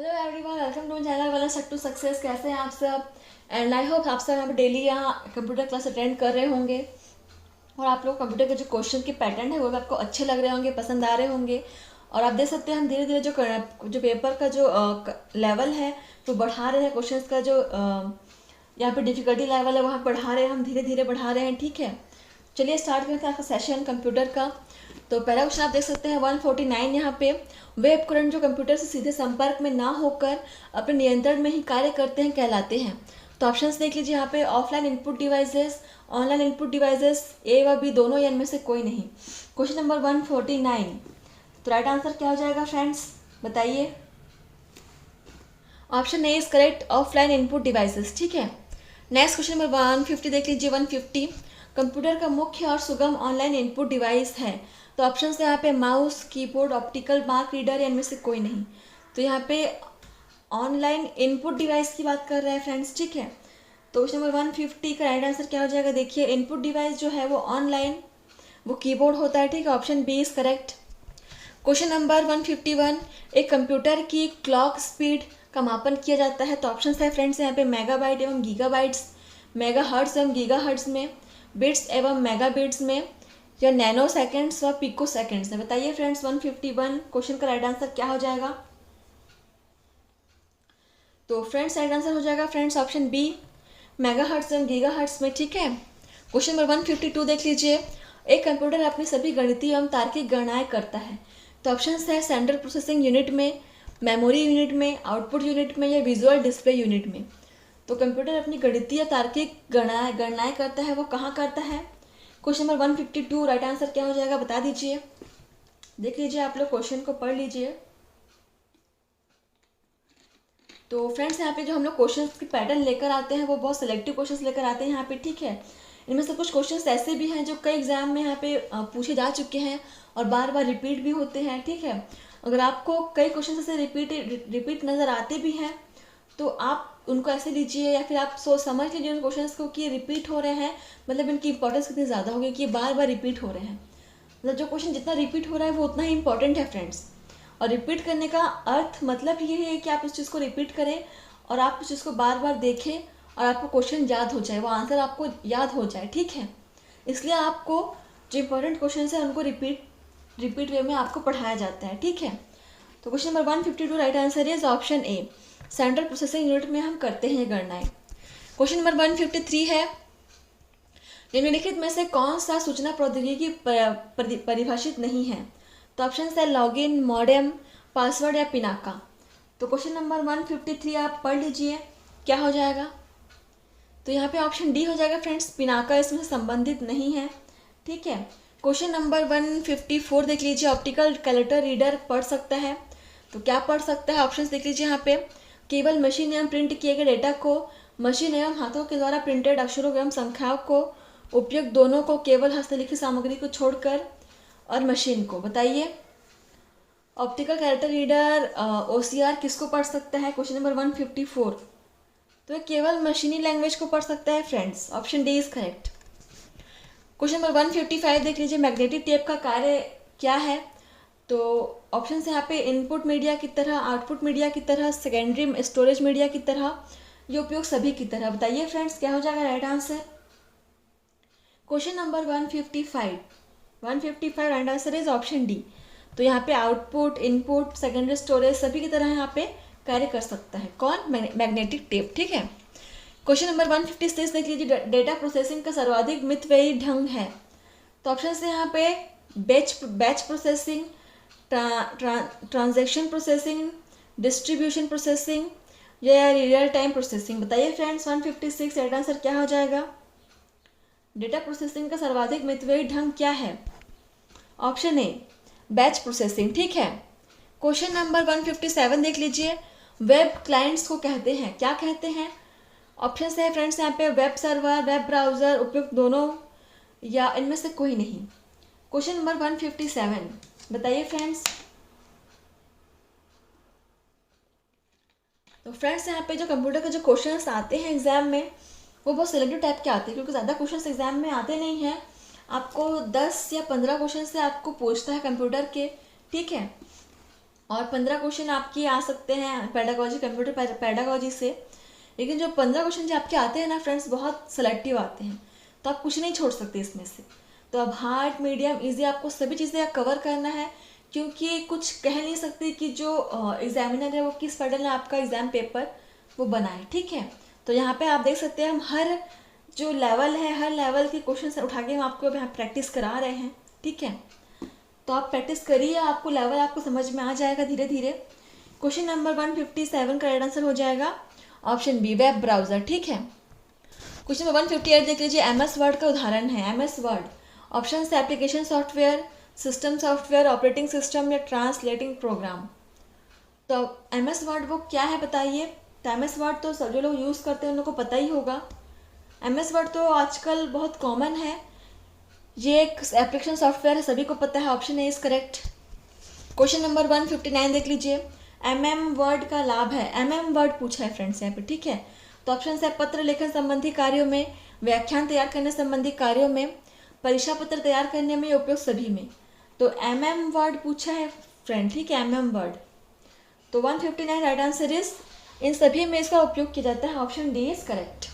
Hello everyone, welcome to channel वाला सक to success. कैसे हैं आप सब? एंड आई होप आप सब यहाँ पे डेली यहाँ कंप्यूटर क्लास अटेंड कर रहे होंगे और आप लोग कंप्यूटर के जो क्वेश्चन के पैटर्न है वो भी आपको अच्छे लग रहे होंगे, पसंद आ रहे होंगे। और आप देख सकते हैं हम धीरे धीरे जो पेपर का जो लेवल है वो बढ़ा रहे हैं। क्वेश्चन का जो यहाँ पे डिफिकल्टी लेवल है वहाँ बढ़ा रहे हैं, हम धीरे धीरे बढ़ा रहे हैं। ठीक है, चलिए स्टार्ट करते हैं आपका सेशन कंप्यूटर का। तो पहला क्वेश्चन आप देख सकते हैं 149। यहाँ पे वे उपकरण जो कंप्यूटर से सीधे संपर्क में ना होकर अपने नियंत्रण में ही कार्य करते हैं कहलाते हैं। तो ऑप्शंस देख लीजिए यहाँ पे, offline input devices, online input devices, A व बी दोनों या इनमें से कोई नहीं। क्वेश्चन नंबर 149, तो राइट आंसर क्या हो जाएगा फ्रेंड्स, बताइए। Option A is correct, offline input devices. ठीक है, नेक्स्ट क्वेश्चन नंबर 150 देख लीजिए। 150, कंप्यूटर का मुख्य और सुगम ऑनलाइन इनपुट डिवाइस है। तो ऑप्शन है यहाँ पे mouse, keyboard, optical mark reader या इनमें से कोई नहीं। तो यहाँ पे ऑनलाइन इनपुट डिवाइस की बात कर रहे हैं फ्रेंड्स। ठीक है, तो क्वेश्चन नंबर 150 का राइट आंसर क्या हो जाएगा, देखिए इनपुट डिवाइस जो है वो ऑनलाइन वो कीबोर्ड होता है। ठीक है, option B is correct. Question number 151, एक कंप्यूटर की क्लॉक स्पीड का मापन किया जाता है। तो ऑप्शन है फ्रेंड्स यहाँ पे मेगाबाइट एवं गीगाबाइट्स, मेगा हर्ट्स एवं गीगा हर्ट्स में, बिट्स एवं मेगा बिट्स में, या नैनो सेकेंड्स व पिको सेकेंड्स में। बताइए फ्रेंड्स 151 क्वेश्चन का राइट आंसर क्या हो जाएगा। तो फ्रेंड्स राइट आंसर हो जाएगा friends option B, megahertz एवं गीगा हर्ट्स में। ठीक है, क्वेश्चन नंबर 152 देख लीजिए। एक कंप्यूटर अपनी सभी गणितीय एवं तार्किक गणनाएं करता है। तो ऑप्शन है सेंट्रल प्रोसेसिंग यूनिट में, मेमोरी यूनिट में, आउटपुट यूनिट में, या विजुअल डिस्प्ले यूनिट में। तो कंप्यूटर अपनी गणितीय तार्किक गणनाएं करता है, वो कहाँ करता है। क्वेश्चन नंबर 152 राइट आंसर क्या हो जाएगा, बता दीजिए। देख लीजिए, आप लोग क्वेश्चन को पढ़ लीजिए। तो फ्रेंड्स यहाँ पे जो हम लोग क्वेश्चन की पैटर्न लेकर आते हैं वो बहुत सिलेक्टिव क्वेश्चन लेकर आते हैं यहाँ पे। ठीक है, इनमें से कुछ क्वेश्चन ऐसे भी हैं जो कई एग्जाम में यहाँ पे पूछे जा चुके हैं और बार बार रिपीट भी होते हैं। ठीक है, अगर आपको कई क्वेश्चन ऐसे रिपीट नज़र आते भी हैं तो आप उनको ऐसे लीजिए, या फिर आप सोच समझ लीजिए उन क्वेश्चंस को कि ये रिपीट हो रहे हैं, मतलब इनकी इंपॉर्टेंस कितनी ज़्यादा होगी कि ये बार बार रिपीट हो रहे हैं। मतलब जो क्वेश्चन जितना रिपीट हो रहा है वो उतना ही इंपॉर्टेंट है फ्रेंड्स। और रिपीट करने का अर्थ मतलब ये है कि आप उस चीज़ को रिपीट करें और आप उस चीज़ को बार बार देखें और आपको क्वेश्चन याद हो जाए, वो आंसर आपको याद हो जाए। ठीक है, इसलिए आपको जो इंपॉर्टेंट क्वेश्चन है उनको रिपीट वे में आपको पढ़ाया जाता है। ठीक है, तो question number 152 right answer is option A, central processing unit में हम करते हैं गणनाएं। क्वेश्चन नंबर 153 है, निम्नलिखित में से कौन सा सूचना प्रौद्योगिकी परिभाषित नहीं है। तो ऑप्शन है लॉगिन, मॉडेम, पासवर्ड या पिनाका। तो क्वेश्चन नंबर 153 आप पढ़ लीजिए क्या हो जाएगा। तो यहाँ पे ऑप्शन डी हो जाएगा फ्रेंड्स, पिनाका इसमें संबंधित नहीं है। ठीक है, क्वेश्चन नंबर 154 देख लीजिए, ऑप्टिकल कैलकुलेटर रीडर पढ़ सकता है। तो क्या पढ़ सकता है, ऑप्शंस देख लीजिए यहाँ पे, केवल मशीन एवं प्रिंट किए गए डेटा को, मशीन एवं हाथों के द्वारा प्रिंटेड अक्षरों एवं संख्याओं को, उपयुक्त दोनों को, केवल हस्तलिखित सामग्री को छोड़कर, और मशीन को। बताइए ऑप्टिकल कैरेक्टर रीडर OCR किसको पढ़ सकता है। क्वेश्चन नंबर 154, तो केवल मशीनी लैंग्वेज को पढ़ सकता है friends, option D is correct. Question number 155 देख लीजिए, मैग्नेटिक टेप का कार्य क्या है। तो ऑप्शन है यहाँ पे इनपुट मीडिया की तरह, आउटपुट मीडिया की तरह, सेकेंडरी स्टोरेज मीडिया की तरह, ये उपयोग सभी की तरह। बताइए फ्रेंड्स क्या हो जाएगा right answer. Question number 155 right answer is option D. तो यहाँ पे आउटपुट, इनपुट, सेकेंडरी स्टोरेज सभी की तरह यहाँ पे कार्य कर सकता है कौन, मैग्नेटिक टेप। ठीक है, क्वेश्चन नंबर 156 देख लीजिए, डेटा प्रोसेसिंग का सर्वाधिक मितव्ययी ढंग है। तो ऑप्शन है यहाँ पे batch processing, transaction processing, distribution processing, या रियल टाइम प्रोसेसिंग। बताइए फ्रेंड्स 156 राइट आंसर क्या हो जाएगा। डेटा प्रोसेसिंग का सर्वाधिक मितव्ययी ढंग क्या है, ऑप्शन ए बैच प्रोसेसिंग। ठीक है, क्वेश्चन नंबर 157 देख लीजिए, वेब क्लाइंट्स को कहते हैं, क्या कहते हैं। ऑप्शन है फ्रेंड्स यहाँ पे वेब सर्वर, वेब ब्राउज़र, उपयुक्त दोनों, या इनमें से कोई नहीं। क्वेश्चन नंबर 157 बताइए फ्रेंड्स। तो फ्रेंड्स यहाँ पे जो कंप्यूटर के जो क्वेश्चंस आते हैं एग्जाम में वो बहुत सिलेक्टिव टाइप के आते हैं, क्योंकि ज़्यादा क्वेश्चंस एग्जाम में आते नहीं हैं। आपको 10 या 15 क्वेश्चन से आपको पूछता है कंप्यूटर के। ठीक है, और 15 क्वेश्चन आपके आ सकते हैं पेडागोजी, कंप्यूटर पेडागोजी से। लेकिन जो 15 क्वेश्चन जो आपके आते हैं ना फ्रेंड्स, बहुत सेलेक्टिव आते हैं, तो आप कुछ नहीं छोड़ सकते इसमें से। तो अब हार्ड, मीडियम, इजी आपको सभी चीज़ें कवर करना है, क्योंकि कुछ कह नहीं सकते कि जो एग्जामिनर है वो किस पैटर्न में आपका एग्ज़ाम पेपर वो बनाए, ठीक है। तो यहाँ पे आप देख सकते हैं हम हर जो लेवल है, हर लेवल के क्वेश्चन उठा के हम आपको यहाँ प्रैक्टिस करा रहे हैं, ठीक है। तो आप प्रैक्टिस करिए, आपको लेवल आपको समझ में आ जाएगा धीरे धीरे। क्वेश्चन नंबर 157 का राइट आंसर हो जाएगा ऑप्शन बी, वेब ब्राउज़र, ठीक है। क्वेश्चन नंबर 158 देख लीजिए, MS वर्ड का उदाहरण है। MS वर्ड ऑप्शन से application software, system software, operating system या ट्रांसलेटिंग प्रोग्राम। तो MS वर्ड वो क्या है बताइए। तो MS वर्ड तो सब जो लोग यूज़ करते हैं उन लोगों को पता ही होगा। MS वर्ड तो आजकल बहुत कॉमन है, ये एक एप्लीकेशन सॉफ्टवेयर है, सभी को पता है। Option A is correct. Question number 159 देख लीजिए, वर्ड का लाभ है। वर्ड पूछा है फ्रेंड्स यहाँ पे, ठीक है। तो ऑप्शन है पत्र लेखन संबंधी कार्यों में, व्याख्यान तैयार करने संबंधी कार्यों में, परीक्षा पत्र तैयार करने में, उपयोग सभी में। तो वर्ड पूछा है फ्रेंड, ठीक है, वर्ड। तो 159 राइट आंसर इज इन सभी में इसका उपयोग किया जाता है। Option D is correct.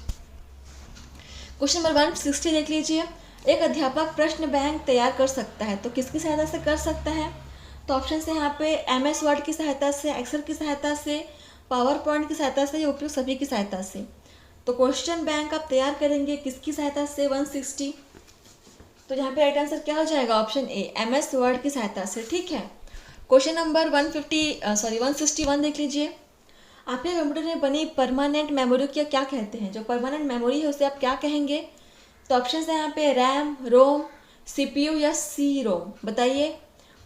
Question number 160 देख लीजिए, एक अध्यापक प्रश्न बैंक तैयार कर सकता है, तो किसकी सहायता से कर सकता है। तो ऑप्शन से यहाँ पे MS वर्ड की सहायता से, एक्सेल की सहायता से, पावर पॉइंट की सहायता से, या उपयोग सभी की सहायता से। तो क्वेश्चन बैंक आप तैयार करेंगे किसकी सहायता से, 160। तो यहाँ पे राइट आंसर क्या हो जाएगा, ऑप्शन ए, MS वर्ड की सहायता से, ठीक है। क्वेश्चन नंबर 161 देख लीजिए, आपके कंप्यूटर में बनी परमानेंट मेमोरी को क्या कहते हैं। जो परमानेंट मेमोरी है उसे आप क्या कहेंगे। तो ऑप्शन है यहाँ पे रैम, रोम, CPU या सी रोम। बताइए,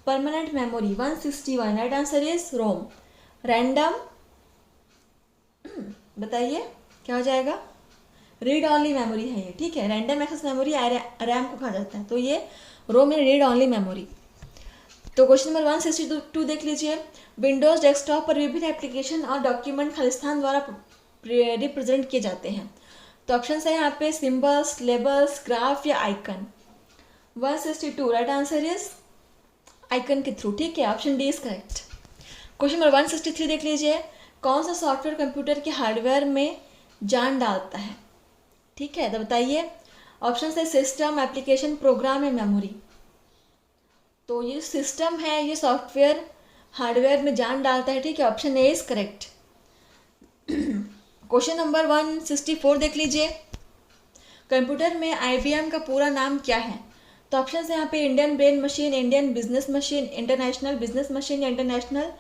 permanent memory 161 right answer is ROM. Random बताइए क्या हो जाएगा, रीड ऑनली मेमोरी है ये, ठीक है। रैंडम एक्सेस मेमोरी रैम को कहा जाता है, तो ये रोम में रीड ऑनली मेमोरी। तो क्वेश्चन नंबर 162 देख लीजिए, विंडोज़ डेस्कटॉप पर विभिन्न एप्लीकेशन और डॉक्यूमेंट खालिस्तान द्वारा रिप्रेजेंट किए जाते हैं। तो ऑप्शन है यहाँ पे सिंबल्स, लेबल्स, ग्राफ या icon. 162 right answer is icon के थ्रू, ठीक है। Option D is correct. Question number 163 देख लीजिए, कौन सा सॉफ्टवेयर कंप्यूटर के हार्डवेयर में जान डालता है, ठीक है। तो बताइए, ऑप्शन है सिस्टम, एप्लीकेशन, प्रोग्राम या मेमोरी। तो ये सिस्टम है, ये सॉफ्टवेयर हार्डवेयर में जान डालता है, ठीक है। Option A is correct. Question number 164 देख लीजिए, कंप्यूटर में IBM का पूरा नाम क्या है। तो ऑप्शन है यहाँ पे Indian brain machine, Indian business machine, international business machine या इंटरनेशनल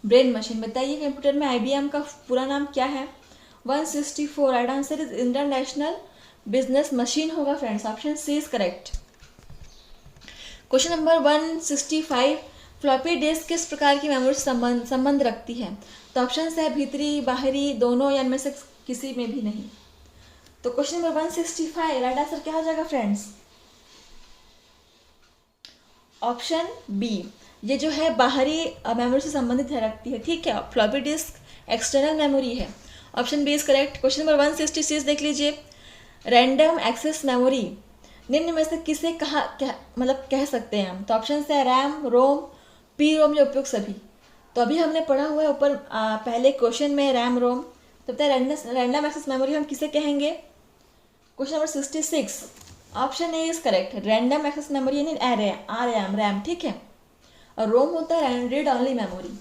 ब्रेन मशीन। बताइए कंप्यूटर में IBM का पूरा नाम क्या है। 164 right answer is international business machine होगा friends. Option C is correct. Question number 165, floppy disk किस प्रकार की मेमोरी संबंध रखती है। तो ऑप्शन है भीतरी, बाहरी, दोनों या इनमें से किसी में भी नहीं। तो क्वेश्चन नंबर 165 राइट आंसर क्या हो जाएगा फ्रेंड्स, ऑप्शन बी, ये जो है बाहरी मेमोरी से संबंधित रखती है, ठीक है। फ्लॉपी डिस्क एक्सटर्नल मेमोरी है। Option B is correct. Question number 166 देख लीजिए, रैंडम एक्सेस मेमोरी निम्न में से किसे कह सकते हैं हम। तो ऑप्शन है रैम, रोम, पी रोम या उपयोग सभी। तो अभी हमने पढ़ा हुआ है ऊपर पहले क्वेश्चन में रैम, रोम। तो बताए रैंडम एक्सेस मेमोरी हम किसे कहेंगे। Question number 66 option A is correct. Random access memory यानी रैम, ठीक है। और रोम होता है read only memory.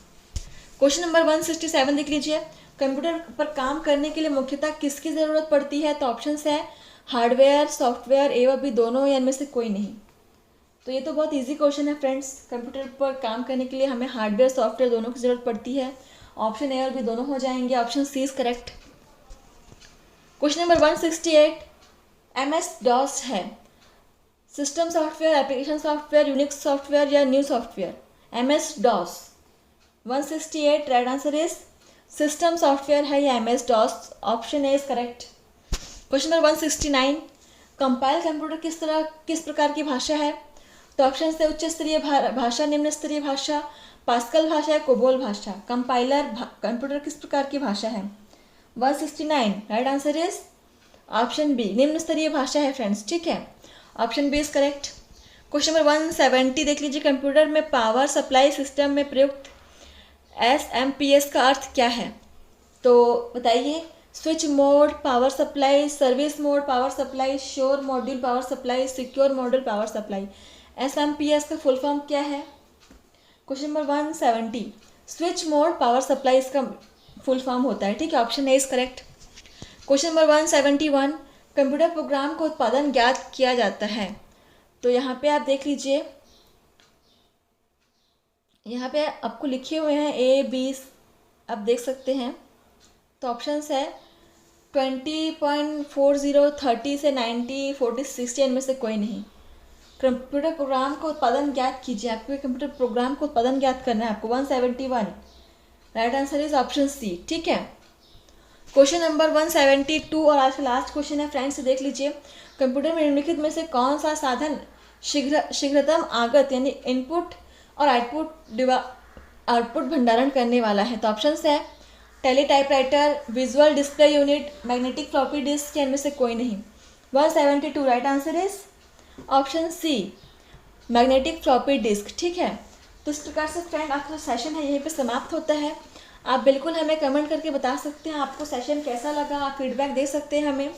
Question number 167 देख लीजिए, कंप्यूटर पर काम करने के लिए मुख्यतः किसकी ज़रूरत पड़ती है। तो ऑप्शन है हार्डवेयर, सॉफ्टवेयर, एवं भी दोनों या इनमें से कोई नहीं। तो ये तो बहुत इजी क्वेश्चन है फ्रेंड्स। कंप्यूटर पर काम करने के लिए हमें हार्डवेयर, सॉफ्टवेयर दोनों की ज़रूरत पड़ती है। ऑप्शन ए और बी दोनों हो जाएंगे। Option C is correct. Question number 168, MS DOS है system software, application software, Unix software या new software. MS DOS 168 right answer is system software है या MS DOS। Option A is correct. Question number 169, compile computer किस प्रकार की भाषा है। तो ऑप्शन से उच्च स्तरीय भाषा, निम्न स्तरीय भाषा, पास्कल भाषा या कोबोल भाषा। कंपाइलर कंप्यूटर किस प्रकार की भाषा है। 169 right answer is option B, निम्न स्तरीय भाषा है फ्रेंड्स, ठीक है। Option B is correct. Question number 170 देख लीजिए, कंप्यूटर में पावर सप्लाई सिस्टम में प्रयुक्त SMPS का अर्थ क्या है? तो बताइए। Switch mode power supply, service mode power supply, sure module power supply, secure module power supply. SMPS का फुल फॉर्म क्या है? Question number 170। Switch mode power supply इसका फुल फॉर्म होता है, ठीक है। Option A is correct. Question number 171। Computer program का उत्पादन ज्ञात किया जाता है। तो यहाँ पे आप देख लीजिए, यहाँ पे आपको लिखे हुए हैं ए बी, आप देख सकते हैं। तो ऑप्शंस है 20.40, 30 से 90, 40, 60, इनमें से कोई नहीं। कंप्यूटर प्रोग्राम का उत्पादन ज्ञात कीजिए, आपको कंप्यूटर प्रोग्राम का उत्पादन ज्ञात करना है आपको। 171 right answer is option C, ठीक है। क्वेश्चन नंबर 172 और आज का लास्ट क्वेश्चन है फ्रेंड्स, देख लीजिए। कंप्यूटर में निम्नलिखित में से कौन सा साधन शीघ्रतम आगत यानी इनपुट और आउटपुट भंडारण करने वाला है? तो ऑप्शंस है teletypewriter, visual display unit, magnetic floppy disk, या इनमें से कोई नहीं। 172 right answer is option C, magnetic floppy disk, ठीक है। तो इस प्रकार से फ्रेंड आपका सेशन है यहीं पे समाप्त होता है। आप बिल्कुल हमें कमेंट करके बता सकते हैं आपको सेशन कैसा लगा, आप फीडबैक दे सकते हैं हमें।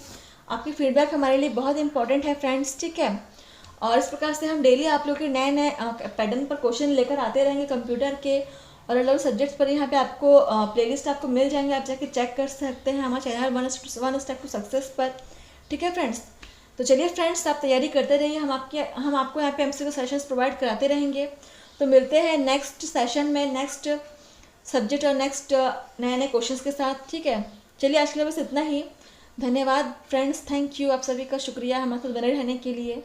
आपकी फीडबैक हमारे लिए बहुत इंपॉर्टेंट है फ्रेंड्स, ठीक है। और इस प्रकार से हम डेली आप लोग के नए नए पैटर्न पर क्वेश्चन लेकर आते रहेंगे कंप्यूटर के और अलग सब्जेक्ट्स पर। यहाँ पे आपको प्लेलिस्ट आपको मिल जाएंगे, आप जाके चेक कर सकते हैं हमारे channel one step to success पर, ठीक है फ्रेंड्स। तो चलिए फ्रेंड्स, आप तैयारी करते रहिए, हम आपको यहाँ पे MCQ सेशंस प्रोवाइड कराते रहेंगे। तो मिलते हैं नेक्स्ट सेशन में नेक्स्ट सब्जेक्ट और नेक्स्ट नए नए क्वेश्चंस के साथ, ठीक है। चलिए आज के लिए बस इतना ही। धन्यवाद फ्रेंड्स, थैंक यू, आप सभी का शुक्रिया हमारे साथ बने रहने के लिए।